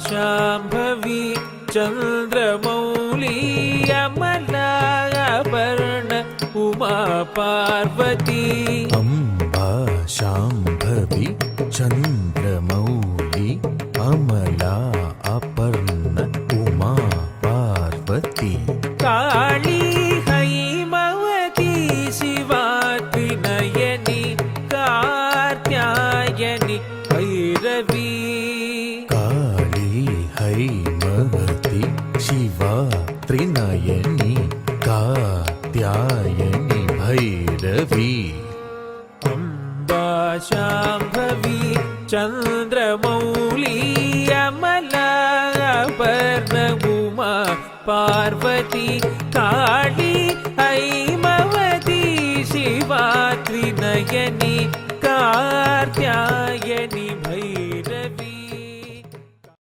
Shambhavi Chandramouli Amla Aparna Uma Parvati Amba Shambhavi Chandramouli Amla Aparna Uma Parvati Kali Haimavati Shiva Trinayani Katyayani Bhairavi Kali Haimavati Shiva Trinayani Katyayani Bhairavi Amba Shambhavi Chandramouli Amla Aparna Uma Parvati Kali Haimavati Shiva Trinayani Katyayani